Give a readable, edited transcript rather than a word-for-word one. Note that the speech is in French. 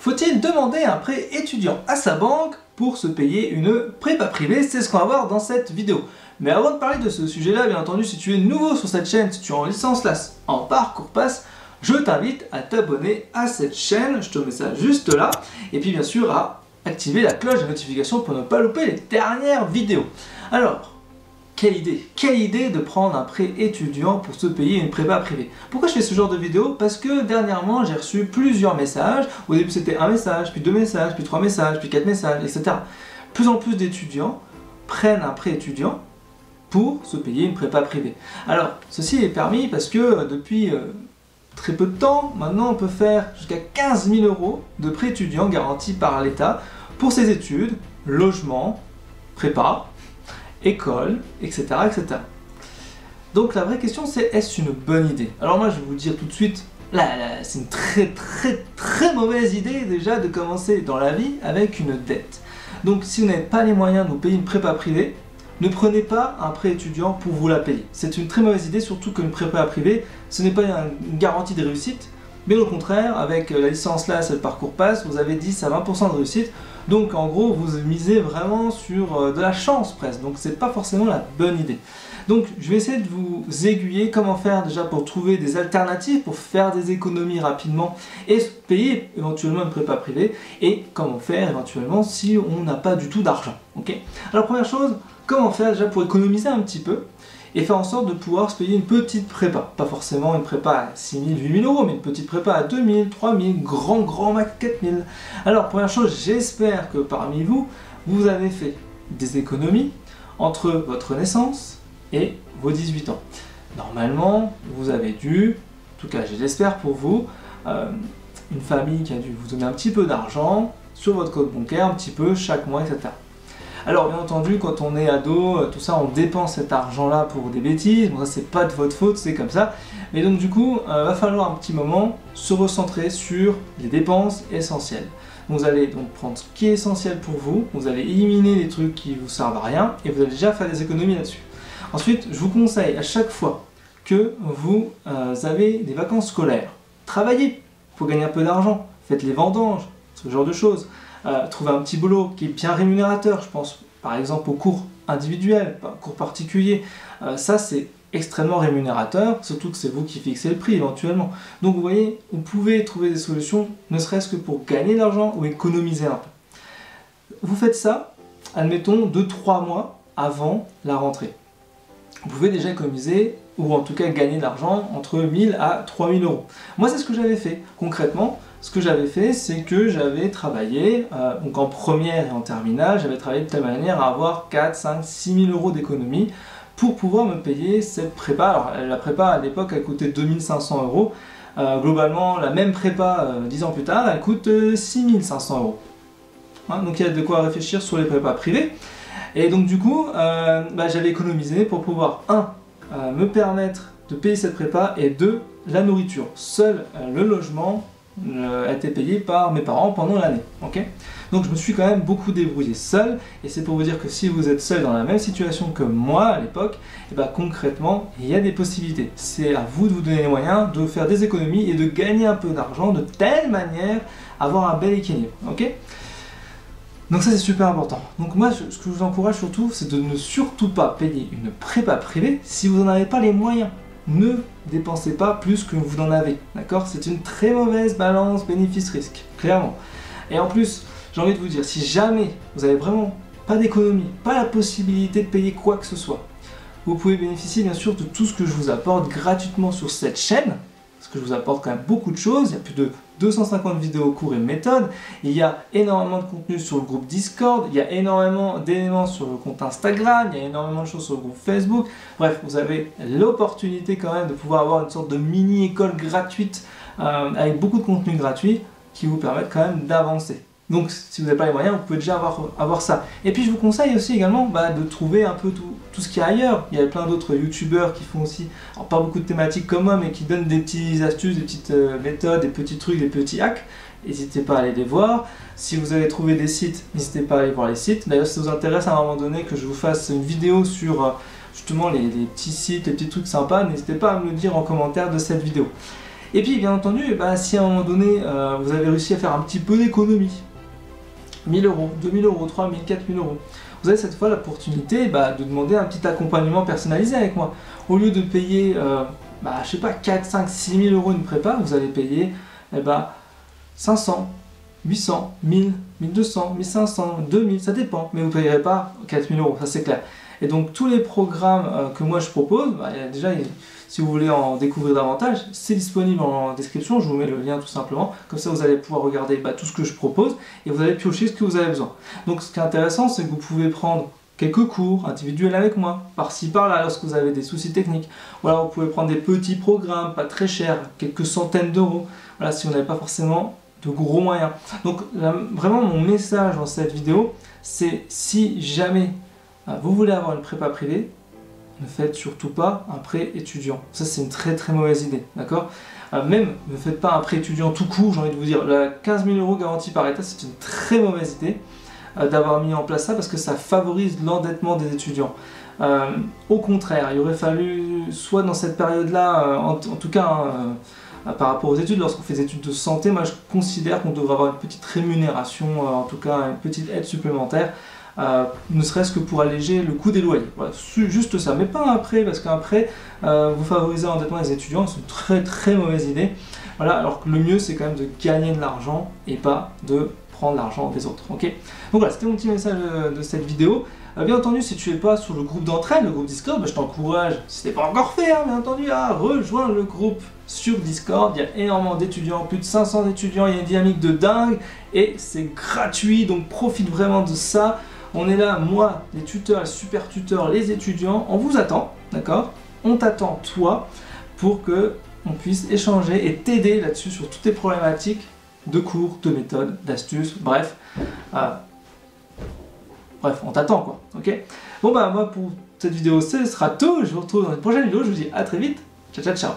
Faut-il demander un prêt étudiant à sa banque pour se payer une prépa privée? C'est ce qu'on va voir dans cette vidéo. Mais avant de parler de ce sujet-là, bien entendu, si tu es nouveau sur cette chaîne, si tu es en licence LAS, en parcours pass, je t'invite à t'abonner à cette chaîne, je te mets ça juste là, et puis bien sûr à activer la cloche de notification pour ne pas louper les dernières vidéos. Alors, quelle idée de prendre un prêt étudiant pour se payer une prépa privée. Pourquoi je fais ce genre de vidéo? Parce que dernièrement j'ai reçu plusieurs messages. Au début c'était un message, puis deux messages, puis trois messages, puis quatre messages, etc. Plus en plus d'étudiants prennent un prêt étudiant pour se payer une prépa privée. Alors ceci est permis parce que depuis très peu de temps, maintenant on peut faire jusqu'à 15 000 € de prêt étudiant garanti par l'État pour ses études, logement, prépa, école, etc., etc. Donc la vraie question c'est, est-ce une bonne idée? Alors moi je vais vous dire tout de suite, là c'est une très mauvaise idée déjà de commencer dans la vie avec une dette. Donc si vous n'avez pas les moyens de vous payer une prépa privée, ne prenez pas un prêt étudiant pour vous la payer. C'est une très mauvaise idée, surtout qu'une prépa privée, ce n'est pas une garantie de réussite, mais au contraire, avec la licence LAS et le parcours pass, vous avez 10 à 20% de réussite. Donc en gros, vous misez vraiment sur de la chance presque. Donc c'est pas forcément la bonne idée. Donc je vais essayer de vous aiguiller comment faire déjà pour trouver des alternatives, pour faire des économies rapidement et payer éventuellement une prépa privée. Et comment faire éventuellement si on n'a pas du tout d'argent. Okay. Alors première chose, comment faire déjà pour économiser un petit peu et faire en sorte de pouvoir se payer une petite prépa. Pas forcément une prépa à 6 000, 8 000 €, mais une petite prépa à 2 000, 3 000, grand max 4 000. Alors, première chose, j'espère que parmi vous, vous avez fait des économies entre votre naissance et vos 18 ans. Normalement, vous avez dû, en tout cas je l'espère pour vous, une famille qui a dû vous donner un petit peu d'argent sur votre compte bancaire, un petit peu chaque mois, etc. Alors bien entendu, quand on est ado, tout ça, on dépense cet argent-là pour des bêtises. Bon, ça c'est pas de votre faute, c'est comme ça. Mais donc du coup, va falloir un petit moment se recentrer sur les dépenses essentielles. Vous allez donc prendre ce qui est essentiel pour vous, vous allez éliminer les trucs qui vous servent à rien et vous allez déjà faire des économies là-dessus. Ensuite, je vous conseille à chaque fois que vous avez des vacances scolaires, travaillez pour gagner un peu d'argent, faites les vendanges, ce genre de choses. Trouver un petit boulot qui est bien rémunérateur, je pense par exemple aux cours individuels, cours particuliers, ça c'est extrêmement rémunérateur, surtout que c'est vous qui fixez le prix éventuellement. Donc vous voyez, vous pouvez trouver des solutions, ne serait-ce que pour gagner de l'argent ou économiser un peu. Vous faites ça, admettons 2-3 mois avant la rentrée. Vous pouvez déjà économiser, ou en tout cas gagner de l'argent entre 1 000 à 3 000 €. Moi c'est ce que j'avais fait, concrètement. Ce que j'avais fait, c'est que j'avais travaillé, donc en première et en terminale, j'avais travaillé de telle manière à avoir 4, 5, 6 000 € d'économie pour pouvoir me payer cette prépa. Alors la prépa à l'époque elle coûtait 2 500 €. Globalement, la même prépa 10 ans plus tard, elle coûte 6 500 €. Hein, donc il y a de quoi réfléchir sur les prépas privées. Et donc du coup, j'avais économisé pour pouvoir, me permettre de payer cette prépa et 2, la nourriture. Seul le logement a été payé par mes parents pendant l'année. Okay, donc je me suis quand même beaucoup débrouillé seul, et c'est pour vous dire que si vous êtes seul dans la même situation que moi à l'époque, concrètement il y a des possibilités. C'est à vous de vous donner les moyens de faire des économies et de gagner un peu d'argent de telle manière à avoir un bel équilibre. Okay, donc ça c'est super important. Donc moi ce que je vous encourage surtout, c'est de ne surtout pas payer une prépa privée si vous n'en avez pas les moyens. Ne dépensez pas plus que vous en avez, d'accord? C'est une très mauvaise balance bénéfice-risque, clairement. Et en plus, j'ai envie de vous dire, si jamais vous avez vraiment pas d'économie, pas la possibilité de payer quoi que ce soit, vous pouvez bénéficier bien sûr de tout ce que je vous apporte gratuitement sur cette chaîne, parce que je vous apporte quand même beaucoup de choses. Il y a plus de 250 vidéos, cours et méthodes, il y a énormément de contenu sur le groupe Discord, il y a énormément d'éléments sur le compte Instagram, il y a énormément de choses sur le groupe Facebook. Bref, vous avez l'opportunité quand même de pouvoir avoir une sorte de mini-école gratuite avec beaucoup de contenu gratuit qui vous permettent quand même d'avancer. Donc si vous n'avez pas les moyens, vous pouvez déjà avoir ça. Et puis je vous conseille aussi également de trouver un peu tout ce qu'il y a ailleurs. Il y a plein d'autres youtubeurs qui font aussi, alors pas beaucoup de thématiques comme moi, mais qui donnent des petites astuces, des petites méthodes, des petits trucs, des petits hacks. N'hésitez pas à aller les voir. Si vous avez trouvé des sites, n'hésitez pas à aller voir les sites. D'ailleurs, si ça vous intéresse à un moment donné que je vous fasse une vidéo sur justement les petits sites, les petits trucs sympas, n'hésitez pas à me le dire en commentaire de cette vidéo. Et puis bien entendu, si à un moment donné vous avez réussi à faire un petit peu d'économie, 1000 euros, 2000 euros, 3000, 4000 euros, vous avez cette fois l'opportunité de demander un petit accompagnement personnalisé avec moi. Au lieu de payer, je sais pas, 4, 5, 6 000 euros une prépa, vous allez payer 500, 800, 1000, 1200, 1500, 2000, ça dépend, mais vous ne payerez pas 4000 euros, ça c'est clair. Et donc tous les programmes que moi je propose, si vous voulez en découvrir davantage, c'est disponible en description, je vous mets le lien tout simplement, comme ça vous allez pouvoir regarder tout ce que je propose et vous allez piocher ce que vous avez besoin. Donc ce qui est intéressant, c'est que vous pouvez prendre quelques cours individuels avec moi, par-ci par-là lorsque vous avez des soucis techniques, ou alors vous pouvez prendre des petits programmes, pas très chers, quelques centaines d'euros, voilà, si vous n'avez pas forcément de gros moyens. Donc vraiment mon message dans cette vidéo, c'est si jamais vous voulez avoir une prépa privée, ne faites surtout pas un prêt étudiant. Ça c'est une très très mauvaise idée, d'accord? Même ne faites pas un prêt étudiant tout court, j'ai envie de vous dire, 15 000 euros garantis par État, c'est une très mauvaise idée d'avoir mis en place ça parce que ça favorise l'endettement des étudiants. Au contraire, il aurait fallu, soit dans cette période-là, en tout cas par rapport aux études, lorsqu'on fait des études de santé, moi je considère qu'on devrait avoir une petite rémunération, en tout cas une petite aide supplémentaire, ne serait-ce que pour alléger le coût des loyers. Voilà, juste ça, mais pas un prêt, parce qu'un prêt, vous favorisez l'endettement des étudiants, c'est une très très mauvaise idée. Voilà, alors que le mieux c'est quand même de gagner de l'argent et pas de prendre l'argent des autres. Ok. Donc voilà, c'était mon petit message de cette vidéo. Bien entendu, si tu n'es pas sur le groupe d'entraide, le groupe Discord, je t'encourage, si ce n'est pas encore fait, bien entendu, à rejoindre le groupe sur Discord. Il y a énormément d'étudiants, plus de 500 étudiants, il y a une dynamique de dingue et c'est gratuit, donc profite vraiment de ça. On est là, moi, les tuteurs, les super tuteurs, les étudiants, on vous attend, d'accord? On t'attend, toi, pour que on puisse échanger et t'aider là-dessus sur toutes tes problématiques de cours, de méthodes, d'astuces, bref. Bref, on t'attend quoi, ok? Bon moi pour cette vidéo, ce sera tout. Je vous retrouve dans une prochaine vidéo. Je vous dis à très vite. Ciao, ciao, ciao.